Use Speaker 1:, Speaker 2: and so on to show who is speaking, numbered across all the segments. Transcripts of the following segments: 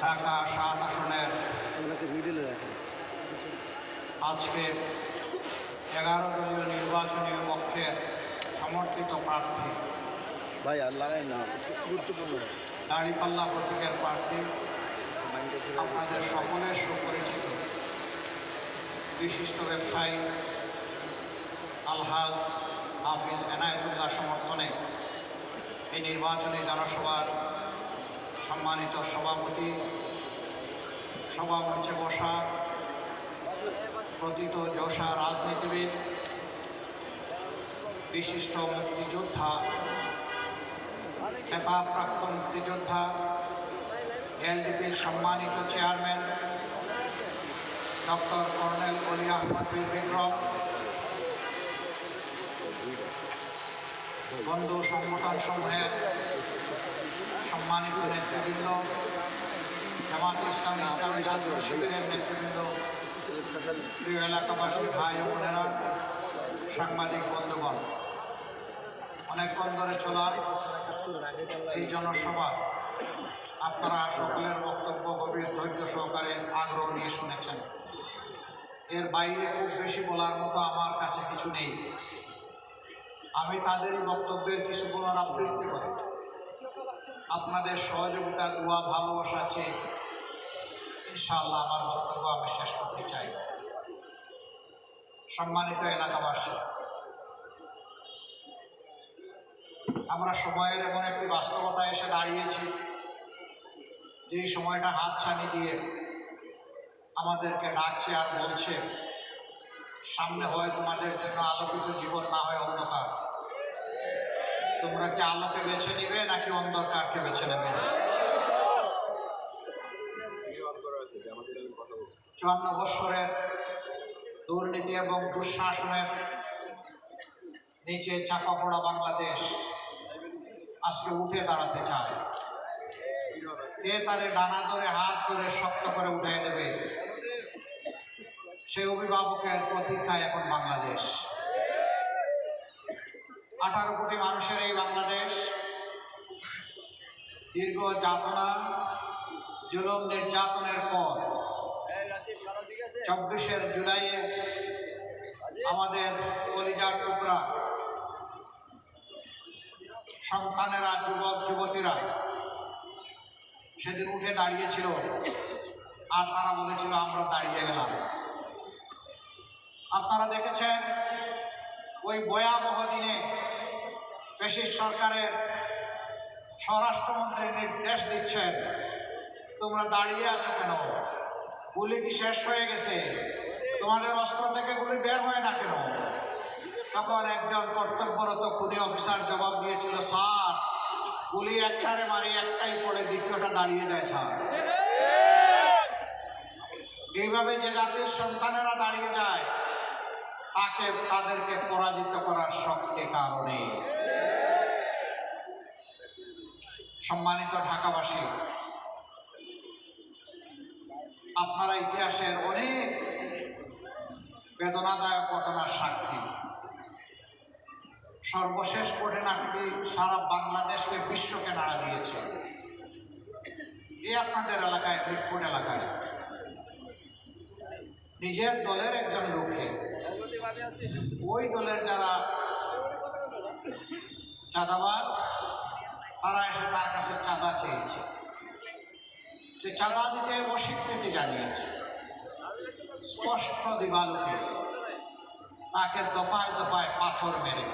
Speaker 1: ঢাকা ৭ আসনের আজকে 11 দলীয় নির্বাচনী পক্ষের সমর্থিত প্রার্থী দাঁড়িপাল্লা প্রতীকের প্রার্থী আপনাদের সকলের সুপরিচিত বিশিষ্ট ব্যবসায়ী আলহাজ হাফিজ এনায়েতুল্লাহ সমর্থনে এই নির্বাচনী জনসভার সম্মানিত সভাপতি, সভামঞ্চে বসা প্রথিত যশা রাজনীতিবিদ, বিশিষ্ট মুক্তিযোদ্ধা, নেতা প্রাক্তন মুক্তিযোদ্ধা, এলডিপির সম্মানিত চেয়ারম্যান ডক্টর কর্নেল অলি আহমদ বীর বিক্রম, বন্ধু সংগঠন সমূহের সম্মানিত নেতৃবৃন্দ, জামাত ইসলামী ছাত্র শিবিরের নেতৃবৃন্দ, প্রিয় এলাকাবাসী ভাই ও বোনেরা, সাংবাদিক বন্ধুগণ, অনেকক্ষণ ধরে চলা এই জনসভা আপনারা সকলের বক্তব্য গভীর ধৈর্য সহকারে আগ্রহ নিয়ে শুনেছেন। এর বাইরে খুব বেশি বলার মতো আমার কাছে কিছু নেই। আমি তাদেরই বক্তব্যের কিছু পুনরাবৃত্তি করি। আপনাদের সহযোগিতা, দোয়া, ভালোবাসা চেয়ে ইনশাআল্লাহ আমার বক্তব্য আমি শেষ করতে চাই। সম্মানিত এলাকাবাসী, আমরা সময়ের এমন একটি বাস্তবতায় এসে দাঁড়িয়েছি যেই সময়টা হাতছানি দিয়ে আমাদেরকে ডাকছে আর বলছে, সামনে হয় তোমাদের জন্য আলোকিত জীবন, না হয় অন্ধকার। তোমরা কি আলোকে বেছে নিবে নাকি অন্ধকারকে বেছে নেবে? 54 বৎসরের দুর্নীতি এবং দুঃশাসনের নিচে চাপা পড়া বাংলাদেশ আজকে উঠে দাঁড়াতে চায়। কে তারে ডানা ধরে হাত ধরে শক্ত করে উঠিয়ে দেবে, সেই অভিভাবকের প্রতীক্ষায় এখন বাংলাদেশ। 18 কোটি মানুষের এই বাংলাদেশ দীর্ঘ যাতনা, জুলুম, নির্যাতনের পর 24 জুলাইয়ে আমাদের কলিজার টুকরা সন্তানেরা, যুবক যুবতীরা সেদিন উঠে দাঁড়িয়েছিল আর তারা বলেছিল আমরা দাঁড়িয়ে গেলাম। আপনারা দেখেছেন ওই ভয়াবহ দিনে ফ্যাসিস্ট সরকারের স্বরাষ্ট্রমন্ত্রী নির্দেশ দিচ্ছেন, তোমরা দাঁড়িয়ে আছো কেন? গুলি কি শেষ হয়ে গেছে? তোমাদের অস্ত্র থেকে গুলি বের হয় না কেন? তখন একজন কর্তব্যরত খুনি অফিসার জবাব দিয়েছিল, স্যার গুলি একটারে মারি, একটাই পড়ে, দ্বিতীয়টা দাঁড়িয়ে যায় স্যার। এইভাবে যে জাতির সন্তানেরা দাঁড়িয়ে যায় তাদেরকে পরাজিত করার শক্তি কারণে। সম্মানিত ঢাকাবাসী, আপনারা ইতিহাসের অনেক বেদনাদায়ক ঘটনার সাক্ষী। সর্বশেষ ঘটনাটি সারা বাংলাদেশকে, বিশ্বকে নাড়া দিয়েছে। এই আপনাদের এলাকায়, মিরপুর এলাকায় নিজের দলের একজন লোককে, ওই দলের যারা চাঁদাবাজ, তারা এসে তার কাছে চাঁদা চেয়েছে। সে চাঁদা দিতে অস্বীকৃতি জানিয়েছে। স্পষ্ট দিবালোকে তাকে দফায় দফায় পাথর মেরে,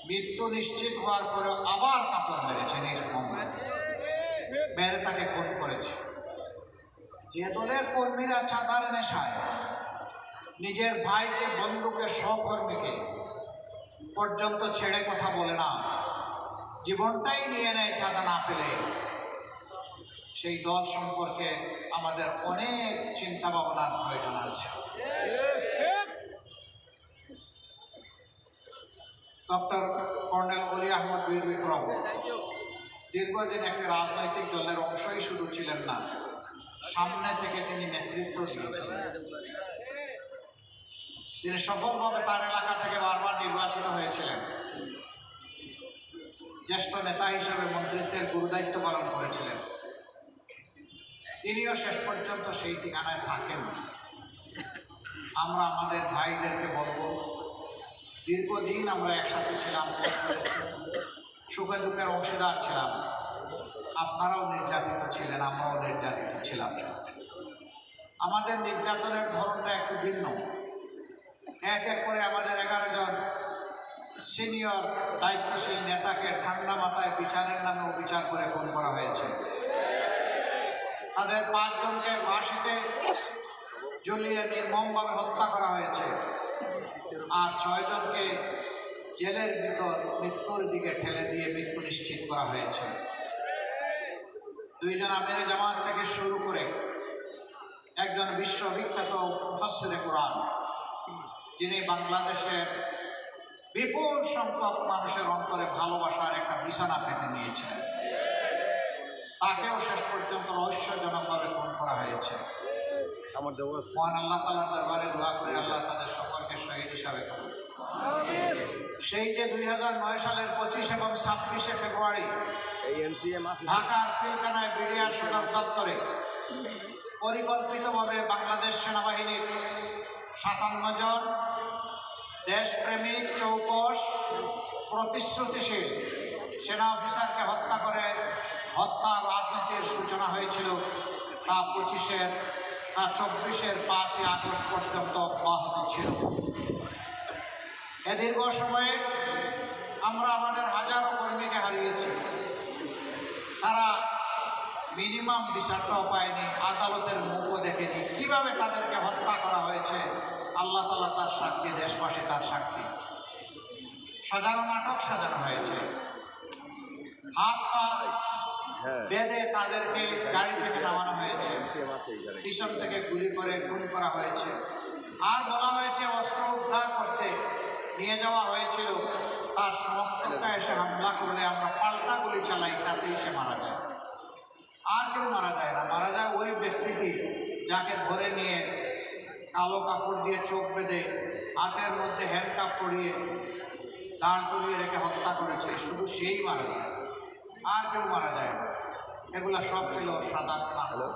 Speaker 1: মৃত্যু নিশ্চিত হওয়ার পরেও আবার পাথর মেরেছে, নির্মম মেরে তাকে খুন করেছে। যে দলের কর্মীরা চাঁদার নেশায় নিজের ভাইকে, বন্ধুকে, সহকর্মীকে পর্যন্ত ছেড়ে কথা বলে না, জীবনটাই নিয়ে নেয় চাঁদা না পেলে, সেই দল সম্পর্কে আমাদের অনেক চিন্তা ভাবনার প্রয়োজন আছে। ডক্টর কর্নেল অলি আহমদ বীর বিক্রম দীর্ঘদিন একটি রাজনৈতিক দলের অংশই শুধু ছিলেন না, সামনে থেকে তিনি নেতৃত্ব দিয়েছিলেন। তিনি সফলভাবে তার এলাকা থেকে বারবার নির্বাচিত হয়েছিলেন। জ্যেষ্ঠ নেতা হিসেবে মন্ত্রিত্বের গুরুদায়িত্ব পালন করেছিলেন। তিনিও শেষ পর্যন্ত সেই ঠিকানায় থাকেন। আমরা আমাদের ভাইদেরকে বলবো, দীর্ঘদিন আমরা একসাথে ছিলাম, সুখে দুঃখের অংশীদার ছিলাম। আপনারাও নির্যাতিত ছিলেন, আমরাও নির্যাতিত ছিলাম। আমাদের নির্যাতনের ধরনটা একটু ভিন্ন। এক এক করে আমাদের 11 জন সিনিয়র দায়িত্বশীল নেতাকে ঠান্ডা মাথায় বিচারের নামে অবিচার করে খুন করা হয়েছে। তাদের 5 জনকে ফাঁসিতে ঝুলিয়ে নির্মমভাবে হত্যা করা হয়েছে, আর 6 জনকে জেলের ভিতর মৃত্যুর দিকে ঠেলে দিয়ে মৃত্যু নিশ্চিত করা হয়েছে। 2 জন আমিরে জামাত থেকে শুরু করে একজন বিশ্ববিখ্যাত মুফাসসিরে কোরআন, যিনি বাংলাদেশের বিপুল সংখ্যক মানুষের অন্তরে ভালোবাসার একটা বিছানা পেতে নিয়েছিলেন, তাকেও শেষ পর্যন্ত রহস্যজনকভাবে খুন করা হয়েছে। মহান আল্লাহ তাআলার দরবারে দোয়া করে আল্লাহ তাদের সকলকে শহীদ হিসাবে করুন। সেই যে 2009 সালের 25 এবং 26 ফেব্রুয়ারি ঢাকার পিলখানায় বিডিআর সদর দপ্তরে পরিকল্পিতভাবে বাংলাদেশ সেনাবাহিনীর 57 জন দেশপ্রেমিক, চৌকস, প্রতিশ্রুতিশীল সেনা অফিসারকে হত্যা করে হত্যার রাজনীতির সূচনা হয়েছিল। তা 24-এর 5 আগস্ট পর্যন্ত অব্যাহত ছিল। এ দীর্ঘ সময়ে আমরা আমাদের হাজারো কর্মীকে হারিয়েছি। তারা মিনিমাম বিচারটাও পায়নি, আদালতের মুখও দেখেনি। কিভাবে তাদেরকে হত্যা করা হয়েছে আল্লাহ তাআলা তার সাক্ষী, দেশবাসী তার সাক্ষী। সাজানো নাটক সাজানো হয়েছে, হাত পা বেঁধে তাদেরকে গাড়ি থেকে নামানো হয়েছে, পিছন থেকে গুলি করে খুন করা হয়েছে। আর বলা হয়েছে অস্ত্র উদ্ধার করতে নিয়ে যাওয়া হয়েছিল, তার সমর্থকরা এসে হামলা করলে আমরা পাল্টা গুলি চালাই, তাতেই সে মারা যায়। আর কেউ মারা যায় না, মারা যায় ওই ব্যক্তিটি যাকে ধরে নিয়ে কালো কাপড় দিয়ে চোখ বেঁধে হাতের মধ্যে হ্যান্ডকাপ পরিয়ে দাঁড় করিয়ে রেখে হত্যা করেছে, শুধু সেই মারা যায়, আর কেউ মারা যায় না। এগুলা সব ছিল সাধারণ নাটক।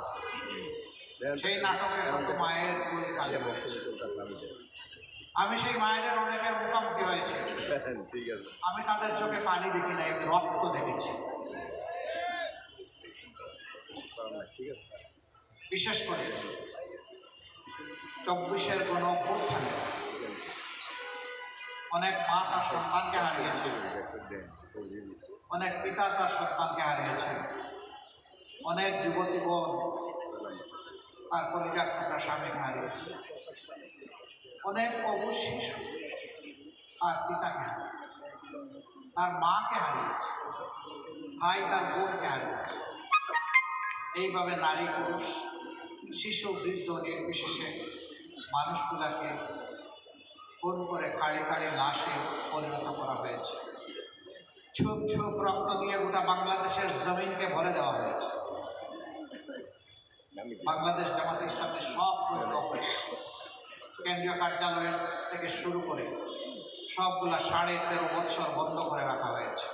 Speaker 1: সেই নাটকে কত মায়ের কুল কালে হয়েছে। আমি সেই মায়েদের অনেকের মুখোমুখি হয়েছি, আমি তাদের চোখে পানি দেখি না, আমি রক্ত দেখেছি। বিশেষ করে 24-এর গণঅভ্যুত্থানে অনেক মা তার সন্তানকে হারিয়েছে, অনেক পিতা তার সন্তানকে হারিয়েছে, অনেক যুবতী বোন তার কলিজার টুকরা স্বামীকে হারিয়েছে, অনেক অবুঝ শিশু তার পিতাকে হারিয়েছে, তার মাকে হারিয়েছে, ভাই তার বোনকে হারিয়েছে। এইভাবে নারী, পুরুষ, শিশু, বৃদ্ধ নির্বিশেষে মানুষগুলাকে খুন করে কাড়ি কাড়ি লাশে পরিণত করা হয়েছে। ছুপ ছুপ রক্ত দিয়ে গোটা বাংলাদেশের জমিনকে ভরে দেওয়া হয়েছে। বাংলাদেশ জামাতে ইসলামের সব অফিস, কেন্দ্রীয় কার্যালয়ের থেকে শুরু করে সবগুলা 13.5 বছর বন্ধ করে রাখা হয়েছে।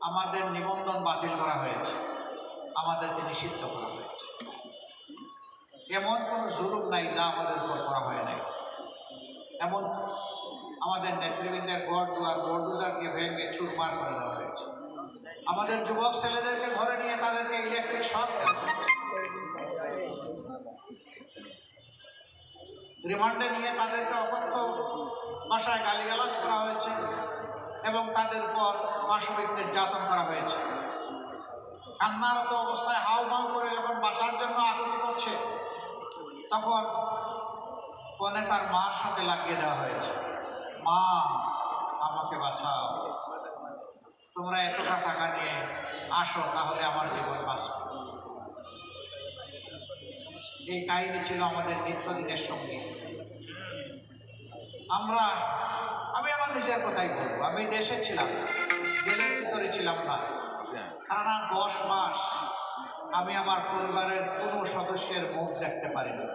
Speaker 1: আমাদের নিবন্ধন বাতিল করা হয়েছে, আমাদেরকে নিষিদ্ধ করা হয়েছে। এমন কোনো জুলুম নাই যা আমাদের উপর করা হয় নাই। এমন আমাদের নেতৃবৃন্দের ঘর দুয়ার বোর্ডুজারকে ভেঙে চুরমার করে দেওয়া হয়েছে। আমাদের যুবক ছেলেদেরকে ধরে নিয়ে তাদেরকে ইলেকট্রিক শক দেওয়া হয়েছে। রিমান্ডে নিয়ে তাদেরকে অকথ্য ভাষায় গালিগালাজ করা হয়েছে এবং তাদের উপর পাশবিক নির্যাতন করা হয়েছে। কান্নারত অবস্থায় হাউ মাউ করে যখন বাঁচার জন্য আকুতি করছে, তখন ফোনে তার মার সাথে লাগিয়ে দেওয়া হয়েছে, মা আমাকে বাঁচাও, তোমরা এতটা টাকা নিয়ে আসো তাহলে আমার জীবন বাঁচবে। এই কাহিনী ছিল আমাদের নিত্যদিনের সঙ্গী। আমি আমার নিজের কথাই বলবো, আমি দেশে ছিলাম, জেলের ভিতরে ছিলাম না। টানা 10 মাস আমি আমার পরিবারের কোনো সদস্যের মুখ দেখতে পারিনি।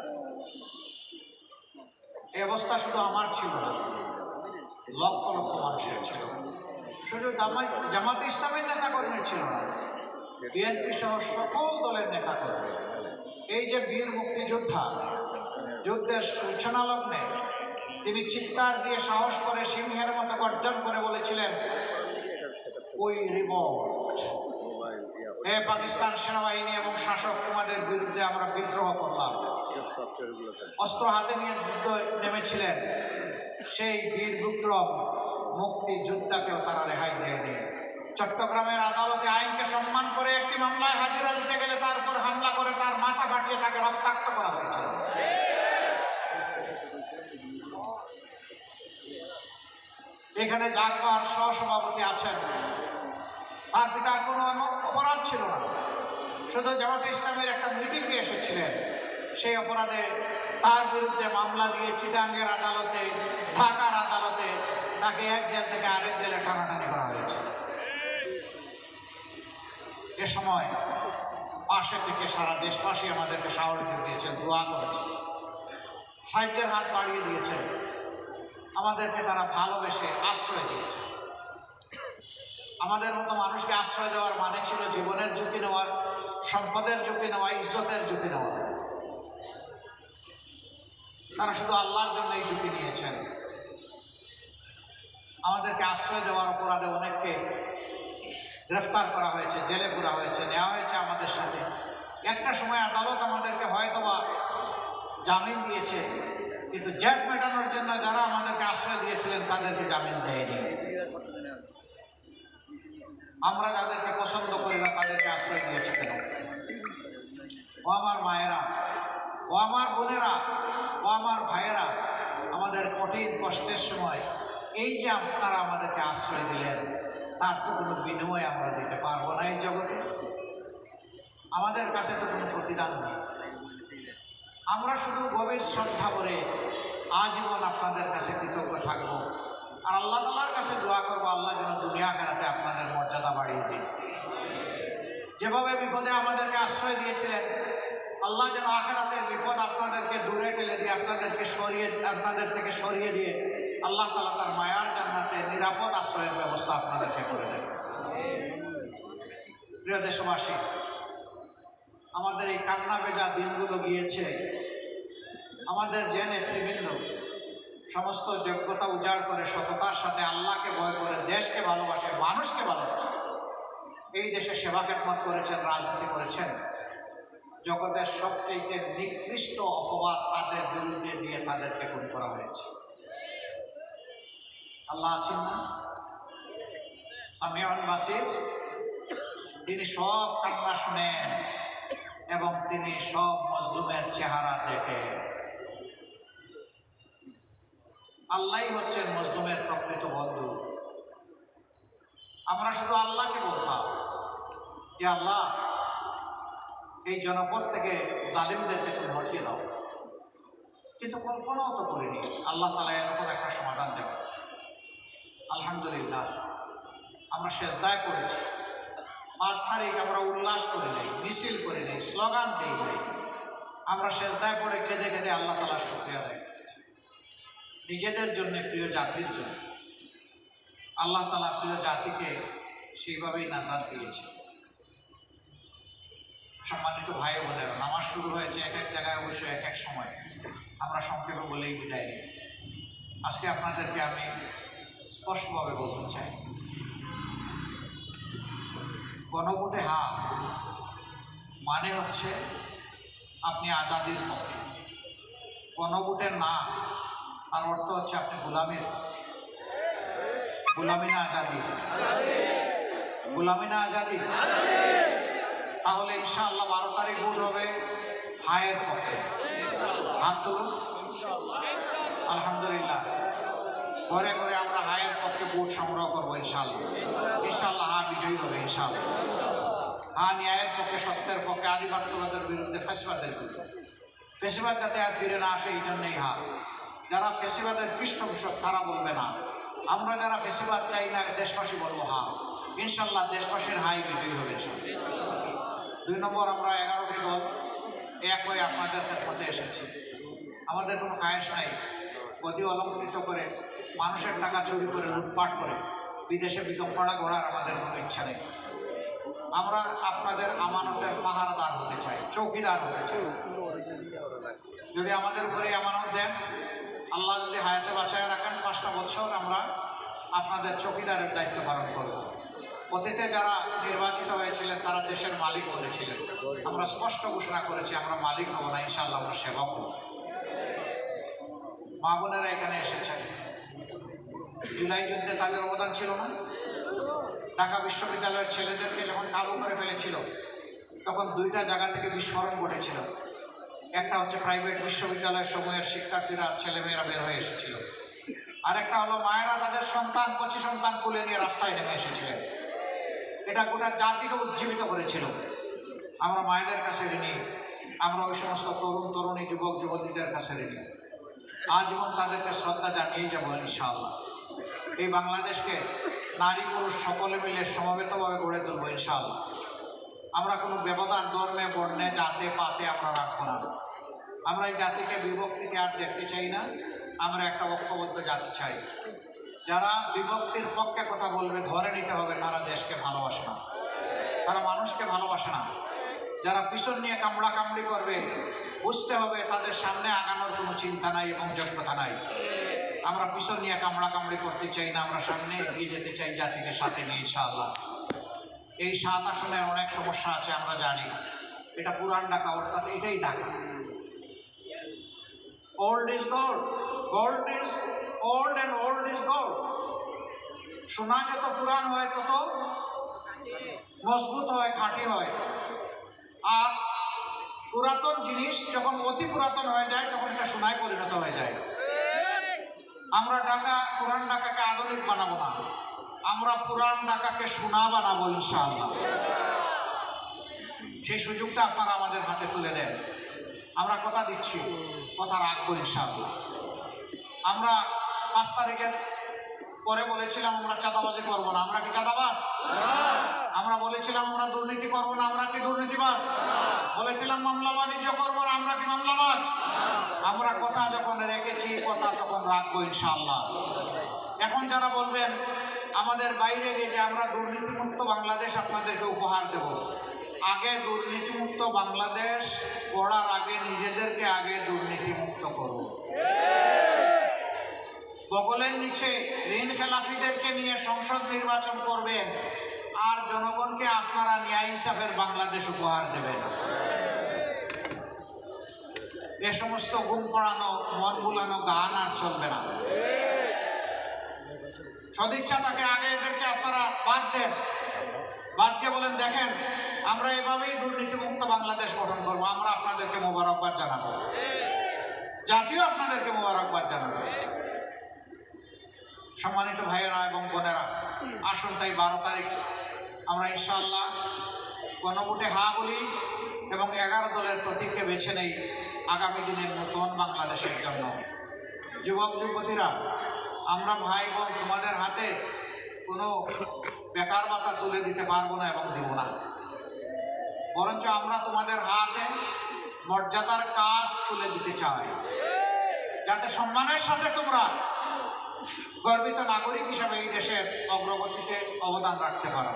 Speaker 1: এই অবস্থা শুধু আমার ছিল না, লক্ষ লক্ষ মানুষের ছিল। শুধু জামাতে ইসলামের নেতাকর্মীর ছিল না, বিএনপি সহ সকল দলের নেতাকর্মী যে বীর মুক্তিযোদ্ধা যুদ্ধের সূচনা লগ্নে তিনি চিৎকার দিয়ে সাহস করে সিংহের মতো গর্জন করে বলেছিলেন, ওই রিভল্ট, হে পাকিস্তান সেনাবাহিনী এবং শাসক, তোমাদের বিরুদ্ধে আমরা বিদ্রোহ করলাম। অস্ত্র হাতে নিয়ে যুদ্ধ নেমেছিলেন সেই বীর বিক্রম মুক্তিযোদ্ধাকেও তারা রেহাই দেয়নি। চট্টগ্রামের আদালতে আইনকে সম্মান করে একটি মামলায় হাজিরা দিতে গেলে তারপর হামলা করে তার মাথা ফাটিয়ে তাকে রক্তাক্ত করা হয়েছিল। এখানে জাগবার সহসভাপতি আছেন, তার পিতার কোনো অপরাধ ছিল না, শুধু জামাতে ইসলামের একটা মিটিংয়ে এসেছিলেন। সেই অপরাধে তার বিরুদ্ধে মামলা দিয়ে চিটাঙ্গের আদালতে, ঢাকার আদালতে তাকে এক জেল থেকে আরেক জেলে টানাটানি করা হয়েছে। এ সময় পাশে থেকে সারা দেশবাসী আমাদেরকে সাহস দিয়েছেন, দোয়া করেছেন, সাহায্যের হাত বাড়িয়ে দিয়েছেন, আমাদেরকে তারা ভালোবেসে আশ্রয় দিয়েছে। আমাদের মতো মানুষকে আশ্রয় দেওয়ার মানে ছিল জীবনের ঝুঁকি নেওয়া, সম্পদের ঝুঁকি নেওয়া, ইজ্জতের ঝুঁকি নেওয়া। তারা শুধু আল্লাহর জন্যই ঝুঁকি নিয়েছেন। আমাদেরকে আশ্রয় দেওয়ার অপরাধে অনেককে গ্রেফতার করা হয়েছে, জেলে পুরা হয়েছে, নেওয়া হয়েছে আমাদের সাথে। একটা সময় আদালত আমাদেরকে হয়তোবা জামিন দিয়েছে, কিন্তু জেদ মেটানোর জন্য যারা আমাদেরকে আশ্রয় দিয়েছিলেন তাদেরকে জামিন দেয়নি। আমরা যাদেরকে পছন্দ করি না তাদেরকে আশ্রয় দিয়েছে কেন? ও আমার মায়েরা, ও আমার বোনেরা, ও আমার ভাইয়েরা, আমাদের কঠিন কষ্টের সময় এই যে আপনারা আমাদেরকে আশ্রয় দিলেন, তার তো কোনো বিনিময় আমরা দিতে পারবো না এই জগতে। আমাদের কাছে তো কোনো প্রতিদান নেই। আমরা শুধু গভীর শ্রদ্ধা করে আজীবন আপনাদের কাছে কৃতজ্ঞ থাকবো, আর আল্লাহ তাআলার কাছে দোয়া করবো আল্লাহ যেন দুনিয়া আখিরাতে আপনাদের মর্যাদা বাড়িয়ে দিন। যেভাবে বিপদে আমাদেরকে আশ্রয় দিয়েছিলেন, আল্লাহ যেন আখিরাতের বিপদ আপনাদেরকে দূরে ঠেলে দিয়ে, আপনাদের থেকে সরিয়ে দিয়ে আল্লাহ তাআলা তার মায়ার জান্নাতে নিরাপদ আশ্রয়ের ব্যবস্থা আপনাদেরকে করে দেন। প্রিয় দেশবাসী, আমাদের এই কান্না ভেজা দিনগুলো গিয়েছে। আমাদের যে নেতৃবৃন্দ সমস্ত যোগ্যতা উজাড় করে সততার সাথে আল্লাহকে ভয় করে দেশকে ভালোবাসে, মানুষকে ভালোবাসে, এই দেশে সেবা খেদমত করেছেন, রাজনীতি করেছেন, জগতের সবচেয়ে নিকৃষ্ট অপবাদ তাদের বিরুদ্ধে দিয়ে তাদেরকে খুন করা হয়েছে। আল্লাহ আছেন না, সামিউন বাসির, তিনি সব কান্না শুনেন এবং তিনি সব মজলুমের চেহারা দেখেন। আল্লাহই হচ্ছেন মজলুমের প্রকৃত বন্ধু। আমরা শুধু আল্লাহকে বলতাম যে আল্লাহ, এই জনপদ থেকে জালিমদেরকে তুমি হটিয়ে দাও, কিন্তু কল্পনাও তো করিনি আল্লাহ তাআলা এরকম একটা সমাধান দেবে। আলহামদুলিল্লাহ, আমরা সেজদায় করেছি। 5 তারিখ আমরা উল্লাস করি নাই, মিছিল করি নাই, স্লোগান দিই নাই, আমরা সেজদায় পড়ে কেঁদে কেঁদে আল্লাহ তাআলার শুকরিয়া আদায় করেছি। নিজেদের জন্য, প্রিয় জাতির জন্য। আল্লাহ তাআলা প্রিয় জাতিকে সেইভাবেই নাজাত দিয়েছে। সম্মানিত ভাই বোনেরা, নামাজ শুরু হয়েছে এক এক জায়গায়, অবশ্যই এক এক সময়, আমরা সংক্ষেপে বলেই বিদায় নিই। আজকে আপনাদেরকে আমি স্পষ্টভাবে বলতে চাই, গণভোটে হ্যাঁ মানে হচ্ছে আপনি আজাদির পক্ষে, গণভোটের না তার অর্থ হচ্ছে আপনি গোলামের পক্ষে। গোলামি না আজাদি, গোলামি না আজাদি। তাহলে ইনশাআল্লাহ 12 তারিখ ভোট হবে হায়ের পক্ষে। হাত তুলুন। আলহামদুলিল্লাহ, ঘরে ঘরে আমরা হায়ের পক্ষে ভোট সংগ্রহ করবো ইনশাআল্লাহ। ইনশাআল্লাহ হা বিজয়ী হবে ইনশাআল্লাহ। হা ন্যায়ের পক্ষে, সত্যের পক্ষে, আধিপত্যবাদের বিরুদ্ধে, ফ্যাসিবাদের বিরুদ্ধে। ফ্যাসিবাদ যাতে আর ফিরে না আসে এই জন্যই হা। যারা ফ্যাসিবাদের পৃষ্ঠপোষক তারা বলবে না, আমরা যারা ফ্যাসিবাদ চাই না দেশবাসী বলবো হা। ইনশাআল্লাহ দেশবাসীর হাই বিজয়ী হবে ইনশাআল্লাহ। 2 নম্বর, আমরা 11টি দল এক হয়ে আপনাদের খেদমতে এসেছি। আমাদের কোনো খায়েশ নাই গদি অলঙ্কৃত করে, মানুষের টাকা চুরি করে, লুটপাট করে বিদেশে বিকম্পনা গড়ার আমাদের কোনো ইচ্ছা নেই। আমরা আপনাদের আমানতের পাহারাদার হতে চাই, চৌকিদার হতে চাই। যদি আমাদের উপরে আমানত দেন, আল্লাহ যদি হায়াতে বাঁচায় রাখেন, 5টা বছর আমরা আপনাদের চৌকিদারের দায়িত্ব পালন করব। অতীতে যারা নির্বাচিত হয়েছিলেন তারা দেশের মালিক বলেছিলেন, আমরা স্পষ্ট ঘোষণা করেছি আমরা মালিক হব না, ইনশাআল্লাহ আমরা সেবা করব। মা বোনেরা এখানে এসেছেন, জুলাই যুদ্ধে তাদের অবদান ছিল না? ঢাকা বিশ্ববিদ্যালয়ের ছেলেদেরকে যখন কাবু করে ফেলেছিল তখন 2টা জায়গা থেকে বিস্ফোরণ ঘটেছিল। একটা হচ্ছে প্রাইভেট বিশ্ববিদ্যালয় সমূহের শিক্ষার্থীরা, ছেলেমেয়েরা বের হয়ে এসেছিল। আরেকটা হলো মায়েরা তাদের সন্তান, কচি সন্তান তুলে নিয়ে রাস্তায় নেমে এসেছিলেন। এটা গোটা জাতিকে উজ্জীবিত করেছিল। আমরা মায়েদের কাছে ঋণী, আমরা ওই সমস্ত তরুণ তরুণী, যুবক যুবতীদের কাছে ঋণী। আজীবন তাদেরকে শ্রদ্ধা জানিয়েই যাবো ইনশাআল্লাহ। এই বাংলাদেশকে নারী পুরুষ সকলে মিলে সমবেতভাবে গড়ে তুলবো ইনশাআল্লাহ। আমরা কোনো ব্যবধান ধর্মে, বর্ণে, জাতে পাতে আমরা রাখবো না। আমরা এই জাতিকে বিভক্তিতে আর দেখতে চাই না, আমরা একটা ঐক্যবদ্ধ জাতি চাই। যারা বিভক্তির পক্ষে কথা বলবে ধরে নিতে হবে তারা দেশকে ভালোবাসে না, তারা মানুষকে ভালোবাসে না। যারা পিছন নিয়ে কামড়া কামড়ি করবে বুঝতে হবে তাদের সামনে আগানোর কোনো চিন্তা নাই এবং যোগ্যতা নাই। আমরা পিছন নিয়ে কামড়া কামড়ি করতে চাই না, আমরা সামনে এগিয়ে যেতে চাই জাতিকে সাথে নিয়ে ইনশাআল্লাহ। এই 7 আসনের অনেক সমস্যা আছে আমরা জানি, এটা পুরান ঢাকা, অর্থাৎ এটাই Dhaka. Old is gold, gold is old and old is gold. সোনা যত পুরান হয় তত মজবুত হয়, খাঁটি হয়। আর পুরাতন জিনিস যখন অতি পুরাতন হয়ে যায় তখন এটা সোনায় পরিণত হয়ে যায়। আমরা পুরান ঢাকাকে আধুনিক বানাবো না, আমরা পুরান ঢাকাকে সোনা বানাবো ইনশাআল্লাহ। সেই সুযোগটা আপনারা আমাদের হাতে তুলে দেন, আমরা কথা দিচ্ছি, কথা রাখবো ইনশাআল্লাহ। আমরা 5 তারিখের পরে বলেছিলাম আমরা চাঁদাবাজি করবো না, আমরা কি চাঁদাবাজ? আমরা বলেছিলাম আমরা দুর্নীতি করবো না, আমরা কি দুর্নীতিবাজ? বলেছিলাম মামলা বাণিজ্য করবো না, আমরা কি মামলাবাজ? আমরা কথা যখন রেখেছি কথা তখন রাখবো ইনশাআল্লাহ। এখন যারা বলবেন আমাদের বাইরে গিয়ে যে আমরা দুর্নীতিমুক্ত বাংলাদেশ আপনাদেরকে উপহার দেব, আগে দুর্নীতিমুক্ত বাংলাদেশ গড়ার আগে নিজেদেরকে আগে দুর্নীতিমুক্ত করব। বগলের নিচে ঋণ খেলাফিদেরকে নিয়ে সংসদ নির্বাচন করবেন আর জনগণকে আপনারা ন্যায় ইনসাফের বাংলাদেশ উপহার দেবেন। এ সমস্ত ঘুম পড়ানো, মন বুলানো গান আর চলবে না। সদিচ্ছা থাকে আগে এদেরকে আপনারা বাদ দেন, বাদ দিয়ে বলেন দেখেন আমরা এভাবেই দুর্নীতিমুক্ত বাংলাদেশ গঠন করবো। আমরা আপনাদেরকে মোবারকবাদ জানাবো, জাতীয় আপনাদেরকে মোবারকবাদ জানাবো। সম্মানিত ভাইয়েরা এবং বোনেরা, আসুন তাই 12 তারিখ আমরা ইনশাআল্লাহ গণভোটে হা বলি এবং 11 দলের প্রতীককে বেছে নেই আগামী দিনের নতুন বাংলাদেশের জন্য। যুবক যুবতীরা, আমরা ভাই বোন তোমাদের হাতে কোনো বেকার ভাতা তুলে দিতে পারবো না এবং দেব না, বরঞ্চ আমরা তোমাদের হাতে মর্যাদার কাজ তুলে দিতে চাই, যাতে সম্মানের সাথে তোমরা গর্বিত নাগরিক হিসাবে এই দেশের অগ্রগতিতে অবদান রাখতে পারো।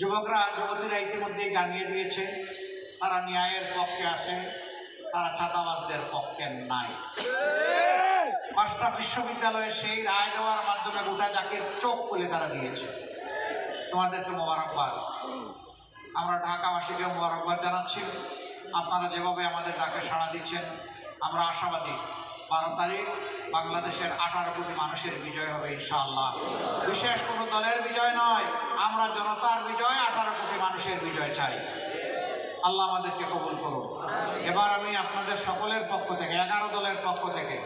Speaker 1: যুবকরা যুবতীরা ইতিমধ্যেই জানিয়ে দিয়েছে তারা ন্যায়ের পক্ষে আছে, তারা চাঁদাবাজদের পক্ষে নাই। 5টা বিশ্ববিদ্যালয়ে সেই রায় দেওয়ার মাধ্যমে গোটা জাতির চোখ খুলে তারা দিয়েছে। তোমাদেরকে মোবারকবাদ। আমরা ঢাকাবাসীকে মোবারকবাদ জানাচ্ছি। আপনারা যেভাবে আমাদের ডাকে সাড়া দিচ্ছেন আমরা আশাবাদী 12 তারিখ বাংলাদেশের 18 কোটি মানুষের বিজয় হবে ইনশাআল্লাহ। বিশেষ কোনো দলের বিজয় নয়, আমরা জনতার বিজয়, 18 কোটি মানুষের বিজয় চাই। আল্লাহ আমাদেরকে কবুল করুন। এবার আমি আপনাদের সকলের পক্ষ থেকে 11 দলের পক্ষ থেকে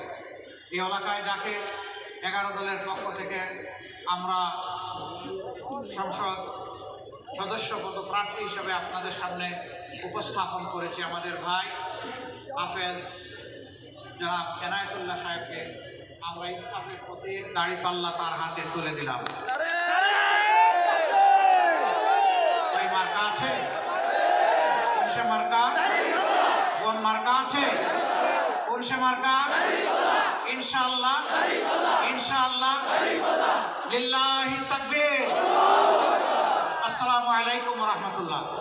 Speaker 1: এই এলাকায় যাকে 11 দলের পক্ষ থেকে আমরা সংসদ সদস্য পদপ্রার্থী হিসেবে আপনাদের সামনে উপস্থাপন করেছি আমাদের ভাই হাফেজ জনাব এনায়েতুল্লাহ সাহেবকে আমরা ইনসাফের প্রতীক দাড়িপাল্লা তার হাতে তুলে দিলাম। ভাই মার্কা আছে, কোনসে মার্কা, কোন মার্কা আছে, কোনসে মার্কা? ইনশাআল্লাহ, ইনশাআল্লাহ, লিল্লাহি তাকবীর। আসসালামু আলাইকুম রহমতুল্লাহ।